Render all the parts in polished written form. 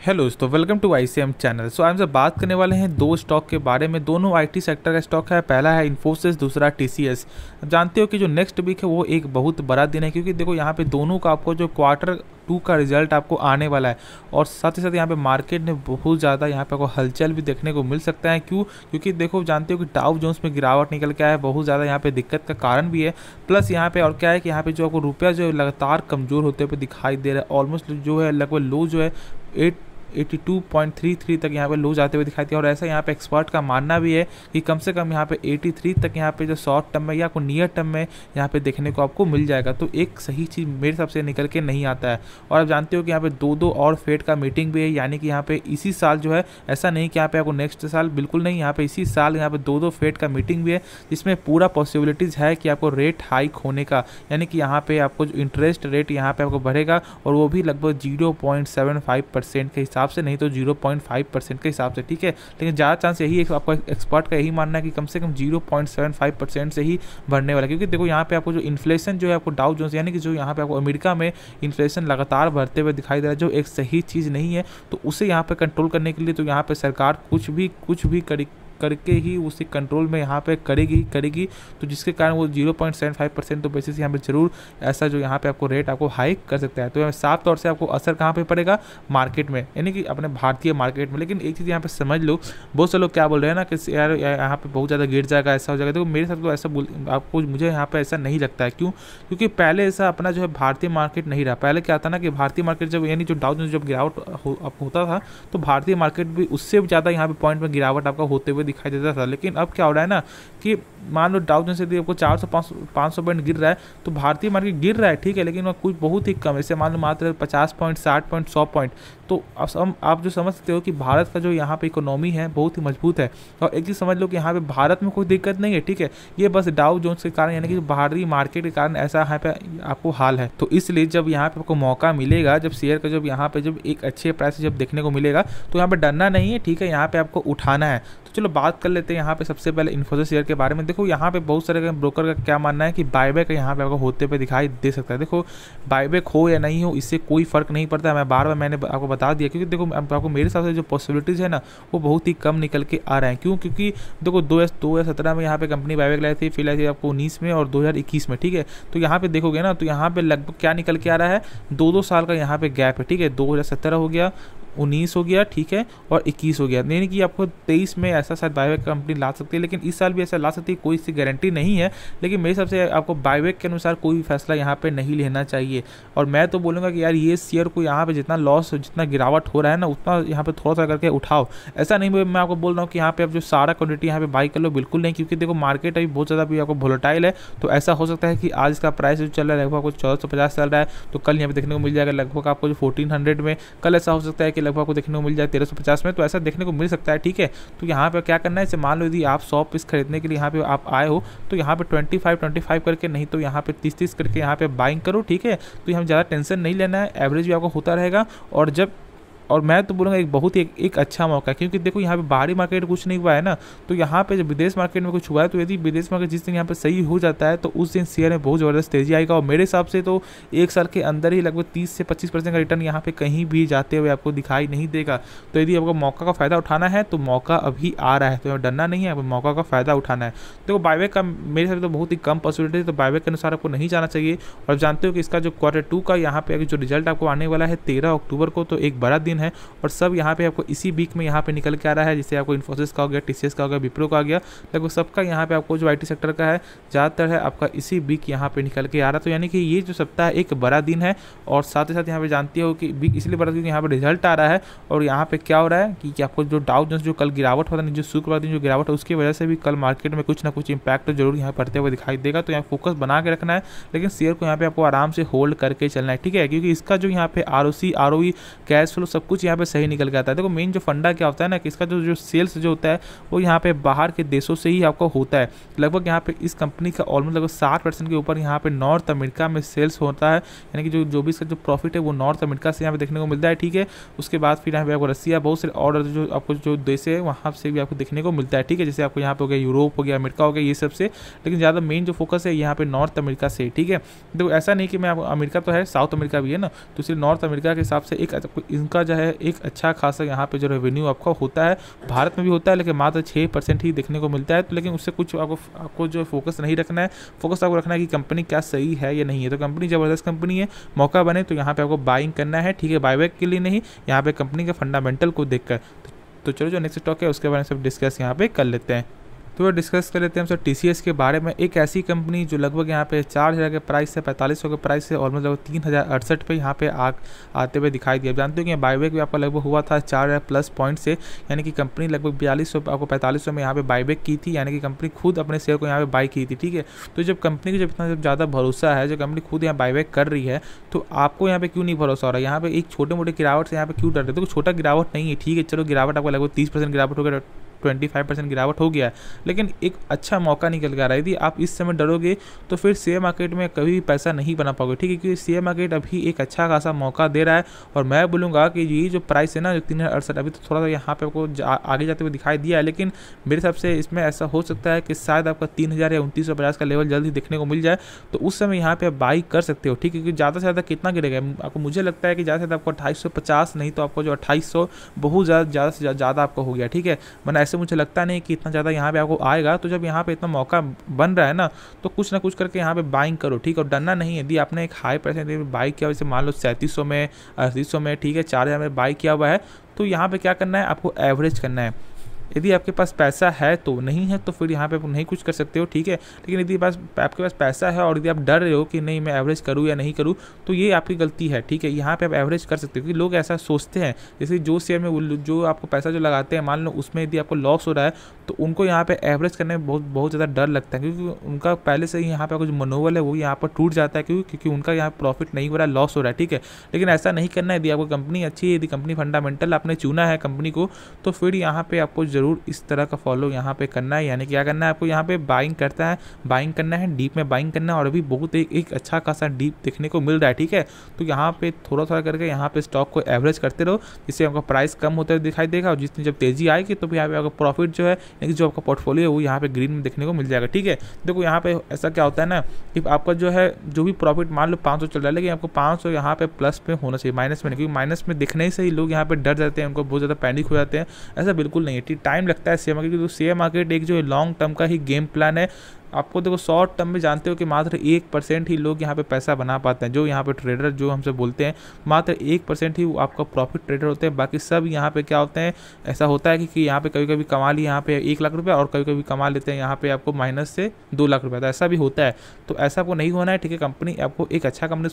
Hello दोस्तों, welcome to ICM channel. सो आज हम बात करने वाले हैं दो स्टॉक के बारे में। दोनों आईटी सेक्टर का स्टॉक है। पहला है इन्फोसिस, दूसरा टीसीएस। जानते हो कि जो नेक्स्ट वीक है वो एक बहुत बड़ा दिन है, क्योंकि देखो यहाँ पे दोनों का आपको जो Q2 का रिजल्ट आपको आने वाला है, और साथ ही साथ यहाँ पे मार्केट में बहुत ज़्यादा यहाँ पे आपको हलचल भी देखने को मिल सकता है। क्यों? क्योंकि देखो जानते हो कि डाउ जोन्स में गिरावट निकल के आया है, बहुत ज़्यादा यहाँ पे दिक्कत का कारण भी है। प्लस यहाँ पे और क्या है कि यहाँ पे जो आपको रुपया जो है लगातार कमज़ोर होते हुए दिखाई दे रहा है। ऑलमोस्ट जो है लगभग लो जो है 82.33 तक यहाँ पे लो जाते हुए दिखाई दिया। और ऐसा यहाँ पे एक्सपर्ट का मानना भी है कि कम से कम यहाँ पे 83 तक यहाँ पे जो शॉर्ट टर्म में या आपको नियर टर्म में यहाँ पे देखने को आपको मिल जाएगा। तो एक सही चीज़ मेरे हिसाब से निकल के नहीं आता है। और आप जानते हो कि यहाँ पे दो और फेड का मीटिंग भी है, यानी कि यहाँ पे इसी साल जो है, ऐसा नहीं कि यहाँ पे आपको नेक्स्ट साल, बिल्कुल नहीं, यहाँ पे इसी साल यहाँ पे दो फेड का मीटिंग भी है, जिसमें पूरा पॉसिबिलिटीज़ है कि आपको रेट हाइक होने का, यानी कि यहाँ पे आपको जो इंटरेस्ट रेट यहाँ पे आपको बढ़ेगा, और वो भी लगभग 0.75% के हिसाब से, नहीं तो 0.5% के हिसाब से। ठीक है, लेकिन ज़्यादा चांस यही है, आपको एक्सपर्ट का यही मानना है कि कम से कम 0.75% से ही बढ़ने वाला है। क्योंकि देखो यहाँ पे आपको जो इन्फ्लेशन जो है आपको डाउ जोन्स, यानी कि जो यहाँ पे आपको अमेरिका में इन्फ्लेशन लगातार बढ़ते हुए दिखाई दे रहा है, जो एक सही चीज़ नहीं है। तो उसे यहाँ पे कंट्रोल करने के लिए तो यहाँ पे सरकार कुछ भी करके ही उसे कंट्रोल में यहाँ पे करेगी। तो जिसके कारण वो 0.75% तो बेसिस यहाँ पे जरूर ऐसा जो यहाँ पे आपको रेट आपको हाइक कर सकता है। तो साफ तौर से आपको असर कहाँ पे पड़ेगा? मार्केट में, यानी कि अपने भारतीय मार्केट में। लेकिन एक चीज़ यहाँ पे समझ लो, बहुत से लोग क्या बोल रहे हैं ना कि यार यहाँ पे बहुत ज़्यादा गिर जाएगा, ऐसा हो जाएगा। तो मेरे साथ तो ऐसा आपको मुझे यहाँ पे ऐसा नहीं लगता है। क्यों? क्योंकि पहले ऐसा अपना जो है भारतीय मार्केट नहीं रहा। पहले क्या था ना कि भारतीय मार्केट जब, यानी जो डाउ जोन्स जब गिरावट होता था, तो भारतीय मार्केट भी उससे ज़्यादा यहाँ पे पॉइंट में गिरावट आपका होते हुए दिखाई देता था। लेकिन अब क्या हो रहा है ना कि मान लो डाउ जोन्स यदि आपको 400-500 पॉइंट गिर रहा है, तो भारतीय मार्केट गिर रहा है, ठीक है, लेकिन वो कुछ बहुत ही कम, ऐसे मान लो मात्र 50 पॉइंट, 60 पॉइंट, 100 पॉइंट। तो आप जो समझ सकते हो कि भारत का जो यहाँ पे इकोनॉमी है बहुत ही मजबूत है। और एक चीज़ समझ लो कि यहाँ पे भारत में कोई दिक्कत नहीं है, ठीक है, ये बस डाउ जोन्स के कारण, यानी कि बाहरी मार्केट के कारण ऐसा यहाँ पे आपको हाल है। तो इसलिए जब यहाँ पे आपको मौका मिलेगा, जब शेयर का जब यहाँ पे जब एक अच्छे प्राइस जब देखने को मिलेगा, तो यहाँ पे डरना नहीं है, ठीक है, यहाँ पे आपको उठाना है। तो चलो बात कर लेते हैं यहाँ पे सबसे पहले इन्फोसिस शेयर के बारे में। देखो यहाँ पे बहुत सारे ब्रोकर का क्या मानना है कि बायबैक यहाँ पे आपको होते हुए दिखाई दे सकता है। देखो बायबैक हो या नहीं हो, इससे कोई फर्क नहीं पड़ता है। मैं बार मैंने आपको बता दिया, क्योंकि देखो आपको मेरे हिसाब से जो पॉसिबिलिटीज़ है ना, वो बहुत ही कम निकल के आ रहे हैं। क्यों? क्योंकि देखो 2017 में यहाँ पे कंपनी बायबैक लाई थी, फिर आई थी आपको 19 में और 2021 में, ठीक है। तो यहाँ पे देखोगे ना, तो यहाँ पे लगभग क्या निकल के आ रहा है, 2 साल का यहाँ पे गैप है, ठीक है। 2017 हो गया, 19 हो गया, ठीक है, और 21 हो गया। यानी कि आपको 23 में ऐसा शायद बायबैक कंपनी ला सकती है, लेकिन इस साल भी ऐसा ला सकती है, कोई सी गारंटी नहीं है। लेकिन मेरे हिसाब से आपको बायबैक के अनुसार कोई भी फैसला यहाँ पे नहीं लेना चाहिए। और मैं तो बोलूँगा कि यार ये शेयर को यहाँ पे जितना लॉस, जितना गिरावट हो रहा है ना, उतना यहाँ पे थोड़ा सा करके उठाओ। ऐसा नहीं मैं आपको बोल रहा हूँ कि यहाँ पे आप जो सारा क्वान्टिटी यहाँ पे बाई कर लो, बिल्कुल नहीं। क्योंकि देखो मार्केट अभी बहुत ज़्यादा भी आपको वोलेटाइल है। तो ऐसा हो सकता है कि आज इसका प्राइस जो चल रहा है लगभग आपको 1450 चल रहा है, तो कल यहाँ पे देखने को मिल जाएगा लगभग आपको जो 1400 में। कल ऐसा हो सकता है कि लगभग आपको देखने को मिल जाए 1350 में। तो ऐसा देखने को मिल सकता है, ठीक है। तो यहाँ पे क्या करना है, जैसे मान लो यदि आप 100 पीस खरीदने के लिए यहाँ पे आप आए हो, तो यहाँ पे 25 करके, नहीं तो यहाँ पे 30 करके यहाँ पे बाइंग करो, ठीक है। तो यहाँ ज़्यादा टेंशन नहीं लेना है, एवरेज भी आपको होता रहेगा। और मैं तो बोलूँगा एक बहुत ही एक अच्छा मौका है। क्योंकि देखो यहाँ पे बाहरी मार्केट कुछ नहीं हुआ है ना, तो यहाँ पे जब विदेश मार्केट में कुछ हुआ है, तो यदि विदेश मार्केट जिस दिन यहाँ पे सही हो जाता है, तो उस दिन शेयर में बहुत ज़बरदस्त तेजी आएगा। और मेरे हिसाब से तो एक साल के अंदर ही लगभग 30 से 25% का रिटर्न यहाँ पे कहीं भी जाते हुए आपको दिखाई नहीं देगा। तो यदि आपको मौका का फ़ायदा उठाना है, तो मौका अभी आ रहा है, तो डरना नहीं है, आपको मौका का फ़ायदा उठाना है। देखो बायबैक का मेरे हिसाब से तो बहुत ही कम पॉसिबिलिटी है, तो बायबैक के अनुसार आपको नहीं जाना चाहिए। और जानते हो कि इसका जो Q2 का यहाँ पे जो रिजल्ट आपको आने वाला है 13 अक्टूबर को, तो एक बड़ा दिन है। और सब यहाँ पे आपको इसी वीक में यहाँ पे निकल के आ रहा है, जैसे आपको इन्फोसिस का हो गया, टीसीएस का हो गया, विप्रो का आ गया, लगभग सबका यहाँ पे आपको जो आईटी सेक्टर का है ज़्यादातर है आपका इसी वीक यहाँ पे निकल के आ रहा है। तो यानी कि ये जो सप्ताह एक बड़ा दिन है। और साथ ही साथ यहाँ पे जानती हो कि वीक इसलिए बड़ा, क्योंकि यहाँ पे रिजल्ट आ रहा है। और यहाँ पे क्या हो रहा है कि आपको जो डाउ जोन्स जो कल गिरावट होता है, जो शुक्रवार दिन जो गिरावट है, उसकी वजह से भी कल मार्केट में कुछ ना कुछ इंपैक्ट जरूर यहाँ पड़ते हुए दिखाई देगा। तो यहाँ फोकस बना के रखना है, लेकिन शेयर को यहाँ पे आपको आराम से होल्ड करके चलना है, ठीक है। क्योंकि इसका जो यहाँ पे ROC, ROE, कैश फ्लो सब कुछ यहाँ पे सही निकल के आता है। देखो मेन जो फंडा क्या होता है ना कि इसका जो सेल्स जो होता है, वो यहाँ पे बाहर के देशों से ही आपको होता है। लगभग यहाँ पे इस कंपनी का ऑलमोस्ट लगभग 60% के ऊपर यहाँ पे नॉर्थ अमेरिका में सेल्स होता है। यानी कि जो भी इसका जो प्रॉफिट है वो नॉर्थ अमेरिका से यहाँ पे देखने को मिलता है, ठीक है। उसके बाद फिर यहाँ पे आपको रसिया, बहुत से और जो आपको जो देश है वहाँ से भी आपको देखने को मिलता है, ठीक है। जैसे आपको यहाँ पे हो गया यूरोप हो गया, अमेरिका हो गया, ये सब से। लेकिन ज़्यादा मेन जो फोकस है यहाँ पे नॉर्थ अमेरिका से, ठीक है। देखो ऐसा नहीं कि मैं अमेरिका तो है, साउथ अमेरिका भी है ना, तो इसलिए नॉर्थ अमेरिका के हिसाब से एक इनका जो है एक अच्छा खासा यहाँ पे जो रेवेन्यू आपका होता है, भारत में भी होता है लेकिन मात्र 6% ही देखने को मिलता है। तो लेकिन उससे कुछ आपको जो फोकस नहीं रखना है, फोकस आपको रखना है कि कंपनी क्या सही है या नहीं है। तो कंपनी ज़बरदस्त कंपनी है, मौका बने तो यहाँ पे आपको बाइंग करना है, ठीक है, बायबैक के लिए नहीं, यहाँ पे कंपनी के फंडामेंटल को देखकर। तो चलो जो नेक्स्ट स्टॉक है उसके बारे में सब डिस्कस यहाँ पे कर लेते हैं। तो डिस्कस कर लेते हैं हम सब TCS के बारे में। एक ऐसी कंपनी जो लगभग यहाँ पे 4000 के प्राइस से 4500 के प्राइस से ऑलमोस्ट लगभग 3068 पे यहाँ पे आते हुए दिखाई दिया। जानते हो कि बायबैक भी आपका लगभग हुआ था 4000 प्लस पॉइंट से, यानी कि कंपनी लगभग 4200 आपको 4500 में यहाँ पे बायबैक की थी, यानी कि कंपनी खुद अपने शेयर को यहाँ पे बाई की थी, ठीक है। तो जब कंपनी को जब इतना ज़्यादा भरोसा है, जो कंपनी खुद यहाँ बायबैक कर रही है, तो आपको यहाँ पे क्यों नहीं भरोसा हो रहा है? यहाँ पे एक छोटे मोटे गिरावट से यहाँ पे क्यों डर रहे? तो छोटा गिरावट नहीं है, ठीक है, चलो गिरावट आपको लगभग 30% गिरावट हो गया, 25% गिरावट हो गया, लेकिन एक अच्छा मौका निकल के आ रहा है। यदि आप इस समय डरोगे तो फिर शेयर मार्केट में कभी भी पैसा नहीं बना पाओगे, ठीक है, क्योंकि शेयर मार्केट अभी एक अच्छा खासा मौका दे रहा है। और मैं बोलूँगा कि ये जो प्राइस है ना, जो 3068, अभी तो थोड़ा सा यहाँ पे आपको आगे जाते हुए दिखाई दिया है, लेकिन मेरे हिसाब से इसमें ऐसा हो सकता है कि शायद आपका 3000 या 2950 का लेवल जल्द ही देखने को मिल जाए। तो उस समय यहाँ पे आप बाई कर सकते हो, ठीक है, क्योंकि ज़्यादा से ज़्यादा कितना गिरेगा आपको? मुझे लगता है कि ज़्यादा से ज़्यादा आपको 2850, नहीं तो आपको जो 2800 बहुत ज़्यादा से ज़्यादा आपको हो गया, ठीक है। वरना ऐसे मुझे लगता नहीं कि इतना ज़्यादा यहाँ पे आपको आएगा। तो जब यहाँ पे इतना मौका बन रहा है ना, तो कुछ ना कुछ करके यहाँ पे बाइंग करो, ठीक है, और डरना नहीं है। यदि आपने एक हाई परसेंटेज बाई किया, जैसे मान लो 3700 में, 3800 में, ठीक है, 4000 में बाई किया हुआ है, तो यहाँ पे क्या करना है, आपको एवरेज करना है। यदि आपके पास पैसा है तो, नहीं है तो फिर यहाँ पे आप नहीं कुछ कर सकते हो, ठीक है। लेकिन यदि आपके पास पैसा है और यदि आप डर रहे हो कि नहीं मैं एवरेज करूँ या नहीं करूँ, तो ये आपकी गलती है, ठीक है। यहाँ पे आप एवरेज कर सकते हो, क्योंकि लोग ऐसा सोचते हैं, जैसे जो शेयर में जो आपको पैसा जो लगाते हैं, मान लो उसमें यदि आपको लॉस हो रहा है, तो उनको यहाँ पे एवरेज करने में बहुत ज़्यादा डर लगता है, क्योंकि उनका पहले से ही यहाँ पे कुछ मनोबल है वो यहाँ पर टूट जाता है, क्योंकि उनका यहाँ प्रॉफिट नहीं हो रहा है, लॉस हो रहा है, ठीक है। लेकिन ऐसा नहीं करना है। यदि आपको कंपनी अच्छी है, यदि कंपनी फंडामेंटल आपने चुना है कंपनी को, तो फिर यहाँ पे आपको जरूर इस तरह का फॉलो यहाँ पे करना है। यानी क्या करना है, आपको यहाँ पे बाइंग करना है, डीप में बाइंग करना है, और अभी बहुत एक अच्छा खासा डीप देखने को मिल रहा है, ठीक है। तो यहाँ पे थोड़ा थोड़ा करके यहाँ पे स्टॉक को एवरेज करते रहो, जिससे आपका प्राइस कम होता है दिखाई देगा, और जितनी जब तेजी आएगी तो यहाँ पे आपका प्रॉफिट जो है, यानी जो आपका पोर्टफोलियो है वो यहाँ पे ग्रीन में देखने को मिल जाएगा, ठीक है। देखो यहाँ पे ऐसा क्या होता है ना, कि आपका जो है जो भी प्रॉफिट मान लो 500 चल रहा है, लेकिन आपको 500 यहाँ पे प्लस पे होना चाहिए, माइनस में नहीं, क्योंकि माइनस में दिखने से ही लोग यहाँ पे डर जाते हैं, उनको बहुत ज़्यादा पैनिक हो जाते हैं। ऐसा बिल्कुल नहीं है, टाइम लगता है शेयर मार्केट, क्योंकि शेयर मार्केट एक जो लॉन्ग टर्म का ही गेम प्लान है। आपको देखो शॉर्ट टर्म में जानते हो कि मात्र 1% ही लोग यहाँ पे पैसा बना पाते हैं, जो यहाँ पे ट्रेडर जो हमसे बोलते हैं, मात्र 1% ही आपका प्रॉफिट ट्रेडर होते हैं। बाकी सब यहाँ पे क्या होते हैं, ऐसा होता है कि यहाँ पे कभी कभी कमा ली यहाँ पे 1 लाख रुपया, और कभी कभी कमा लेते हैं यहाँ पे आपको माइनस से 2 लाख रुपया, तो ऐसा भी होता है। तो ऐसा आपको नहीं होना है, ठीक है। कंपनी आपको एक अच्छा कंपनी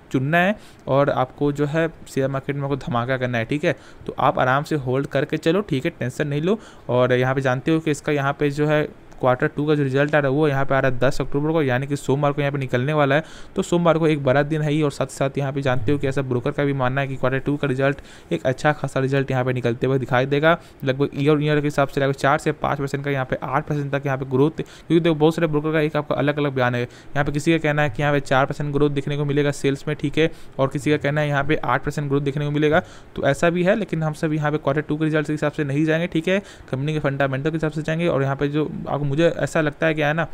चुनना है, और आपको जो है शेयर मार्केट में आपको धमाका करना है, ठीक है। तो आप आराम से होल्ड करके चलो, ठीक है, टेंशन नहीं लो। और यहाँ पे जानते हो कि इसका यहाँ पे जो है Q2 का जो रिजल्ट आ रहा है वो यहाँ पे आ रहा है 10 अक्टूबर को, यानी कि सोमवार को यहाँ पे निकलने वाला है। तो सोमवार को एक बड़ा दिन है ही, और साथ साथ यहाँ पे जानते हो कि ऐसा ब्रोकर का भी मानना है कि Q2 का रिजल्ट एक अच्छा खासा रिजल्ट यहाँ पे निकलते हुए दिखाई देगा। लगभग ईयर के हिसाब से लगभग 4 से 5% का, यहाँ पे 8% तक यहाँ पे ग्रोथ, क्योंकि देखो बहुत सारे ब्रोकर का एक आपका अलग अलग बयान है। यहाँ पे किसी का कहना है कि यहाँ पे 4% ग्रोथ देखने को मिलेगा सेल्स में, ठीक है, और किसी का कहना है यहाँ पे 8% ग्रोथ देखने को मिलेगा। तो ऐसा भी है, लेकिन हम सब यहाँ पे Q2 के रिजल्ट के हिसाब से नहीं जाएंगे, ठीक है, कंपनी के फंडामेंटल के हिसाब से जाएंगे। और यहाँ पे जो आपको मुझे ऐसा लगता है क्या है ना,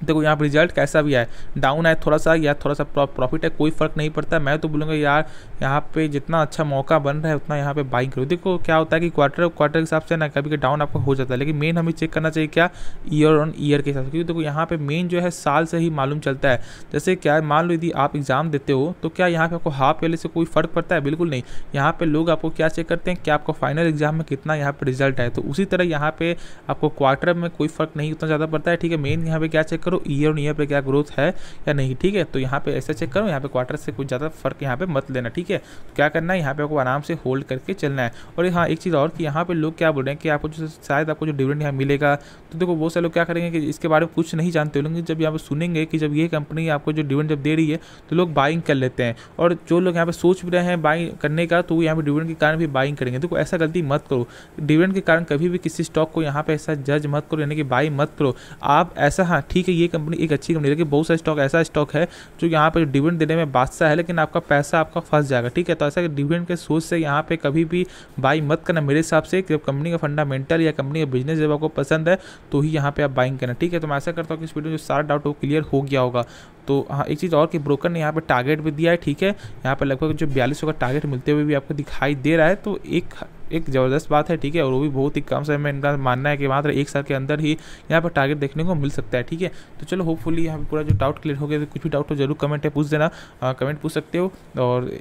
देखो यहाँ पर रिजल्ट कैसा भी है, डाउन है थोड़ा सा या थोड़ा सा प्रॉफिट है, कोई फर्क नहीं पड़ता। मैं तो बोलूँगा यार यहाँ पे जितना अच्छा मौका बन रहा है उतना यहाँ पे बाइंग करो। देखो क्या होता है कि क्वार्टर के हिसाब से ना कभी डाउन आपको हो जाता है, लेकिन मेन हमें चेक करना चाहिए क्या, ईयर ऑन ईयर के हिसाब से, क्योंकि देखो यहाँ पे मेन जो है साल से ही मालूम चलता है। जैसे क्या मान लो यदि आप एग्जाम देते हो, तो क्या यहाँ पे आपको हाफ ईयरली से कोई फर्क पड़ता है? बिल्कुल नहीं। यहाँ पे लोग आपको क्या चेक करते हैं कि आपको फाइनल एग्जाम में कितना यहाँ पे रिजल्ट है। तो उसी तरह यहाँ पे आपको क्वार्टर में कोई फर्क नहीं उतना ज़्यादा पड़ता है, ठीक है। मेन यहाँ पे क्या चेक करो, ईयर ऑन ईयर पे क्या ग्रोथ है या नहीं, ठीक है। तो यहाँ पे ऐसा चेक करो, यहाँ पे क्वार्टर से कुछ ज़्यादा फर्क यहाँ पे मत लेना, ठीक है। तो क्या करना है, यहाँ पे आपको आराम से होल्ड करके चलना है। और हाँ एक चीज़ और कि यहाँ पे लोग क्या बोल रहे हैं कि आपको जो शायद आपको जो डिविडेंड यहाँ मिलेगा, तो देखो बहुत सारे लोग क्या करेंगे कि इसके बारे में कुछ नहीं जानते हो, लेकिन जब यहाँ पे सुनेंगे कि जब ये कंपनी आपको जो डिविडेंड जब दे रही है, तो लोग बाइंग कर लेते हैं। और जो लोग यहाँ पे सोच भी रहे हैं बाइंग करने का, तो वो यहाँ पे डिविडेंड के कारण भी बाइंग करेंगे। देखो ऐसा गलती मत करो, डिविडेंड के कारण कभी भी किसी स्टॉक को यहाँ पे ऐसा जज मत करो, यानी कि बाई मत करो आप। ऐसा हाँ ठीक है, ये कंपनी एक अच्छी कंपनी है, लेकिन बहुत सारे स्टॉक ऐसा स्टॉक है जो यहाँ पे डिविडेंड देने में बादशाह है, लेकिन आपका पैसा आपका फंस जाएगा, ठीक है। तो ऐसा डिविडेंड के सोच से यहाँ पे कभी भी बाई मत करना मेरे हिसाब से। जब कंपनी का फंडामेंटल या कंपनी का बिजनेस जब आपको पसंद है तो ही यहाँ पे आप बाइंग करना, ठीक है। तो मैं ऐसा करता हूँ कि इस वीडियो में जो सारा डाउट वो क्लियर हो गया होगा। तो हाँ, एक चीज़ और कि ब्रोकर ने यहाँ पे टारगेट भी दिया है, ठीक है। यहाँ पे लगभग जो 4200 का टारगेट मिलते हुए भी आपको दिखाई दे रहा है, तो एक ज़बरदस्त बात है, ठीक है। और वो भी बहुत ही कम समय में, इनका मानना है कि मात्र 1 साल के अंदर ही यहाँ पर टारगेट देखने को मिल सकता है, ठीक है। तो चलो होपफुली यहाँ पे पूरा जो डाउट क्लियर हो गया। तो कुछ भी डाउट हो जरूर कमेंट है पूछ देना, कमेंट पूछ सकते हो। और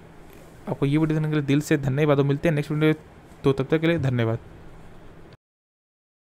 आपको ये वीडियो देखने के लिए दिल से धन्यवाद। मिलते हैं नेक्स्ट वीडियो, तो तब तक के लिए धन्यवाद।